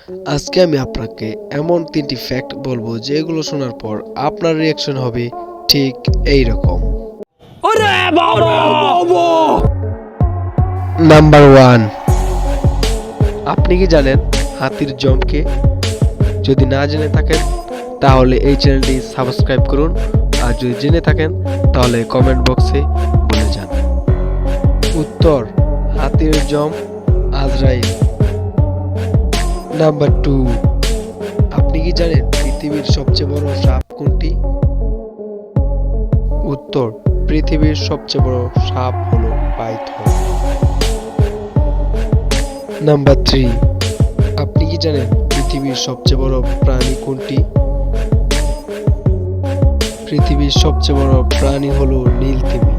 আজকে আমি আপনাকে এমন 3টি ফ্যাক্ট বলবো যেগুলো শোনার পর আপনার রিয়াকশন হবে ঠিক এই রকম। নাম্বার 1, আপনি কি জানেন হাতির জমকে? যদি না জেনে থাকেন তাহলে এই চ্যানেলটি সাবস্ক্রাইব করুন, আর যদি জেনে থাকেন তাহলে কমেন্ট বক্সে বলে যান। উত্তর: হাতির জম আজরাইল। নাম্বার 2, আপনি কি জানেন পৃথিবীর সবচেয়ে বড় সাপ কোনটি? উত্তর: পৃথিবীর সবচেয়ে বড় সাপ হলো পাইথন। নাম্বার 3, আপনি কি জানেন পৃথিবীর সবচেয়ে বড় প্রাণী কোনটি? পৃথিবীর সবচেয়ে বড় প্রাণী হলো নীলতিমি।